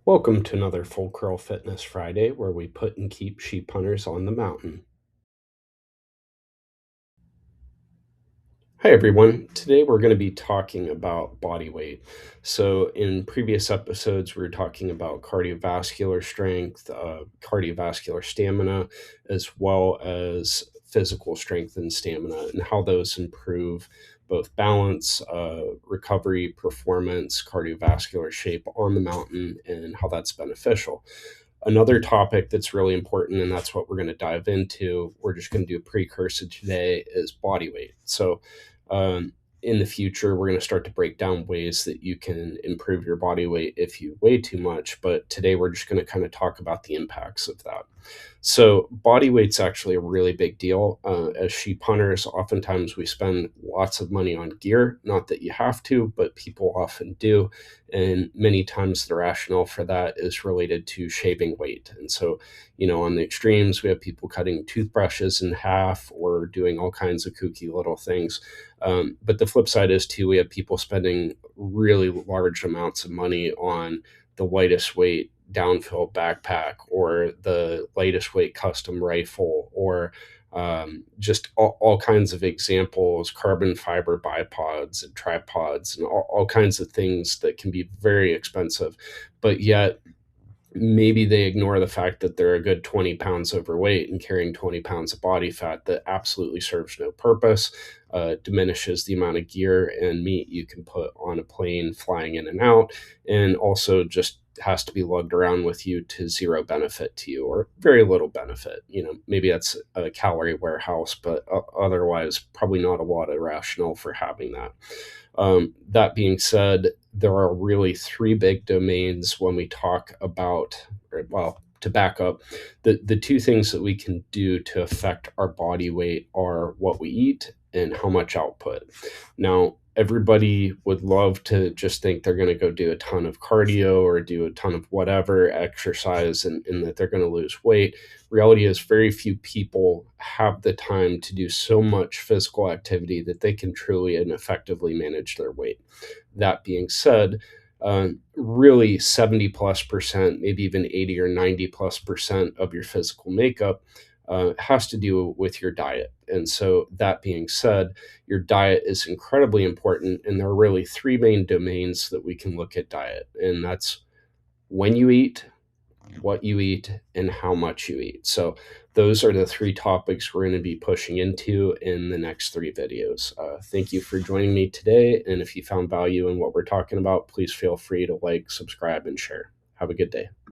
Welcome to another Full Curl Fitness Friday where we put and keep sheep hunters on the mountain. Hi, everyone. Today we're going to be talking about body weight. So, in previous episodes, we were talking about cardiovascular strength, cardiovascular stamina, as well as physical strength and stamina, and how those improve both balance, recovery, performance, cardiovascular shape on the mountain, and how that's beneficial. Another topic that's really important, and that's what we're going to dive into, we're just going to do a precursor today, is body weight. So, um, in the future, we're going to start to break down ways that you can improve your body weight if you weigh too much. But today, we're just going to kind of talk about the impacts of that. So, body weight's actually a really big deal. As sheep hunters, oftentimes we spend lots of money on gear. Not that you have to, but people often do. And many times the rationale for that is related to shaving weight. And so, on the extremes, we have people cutting toothbrushes in half or doing all kinds of kooky little things. But the flip side is, too, we have people spending really large amounts of money on the lightest weight downfill backpack or the lightest weight custom rifle or just all kinds of examples, carbon fiber bipods and tripods and all kinds of things that can be very expensive, but yet maybe they ignore the fact that they're a good 20 pounds overweight and carrying 20 pounds of body fat that absolutely serves no purpose, diminishes the amount of gear and meat you can put on a plane flying in and out, and also just has to be lugged around with you to zero benefit to you or very little benefit. Maybe that's a calorie warehouse, but otherwise, probably not a lot of rationale for having that. That being said, there are really three big domains when we talk about, well, to back up, the two things that we can do to affect our body weight are what we eat and how much output. Now, everybody would love to just think they're going to go do a ton of cardio or do a ton of whatever exercise and that they're going to lose weight. Reality is, very few people have the time to do so much physical activity that they can truly and effectively manage their weight. That being said, really 70 plus percent, maybe even 80 or 90 plus percent of your physical makeup has to do with your diet. And so, that being said, your diet is incredibly important. And there are really three main domains that we can look at diet, and that's when you eat, what you eat, and how much you eat. So, those are the three topics we're going to be pushing into in the next three videos. Thank you for joining me today. And if you found value in what we're talking about, please feel free to like, subscribe, and share. Have a good day.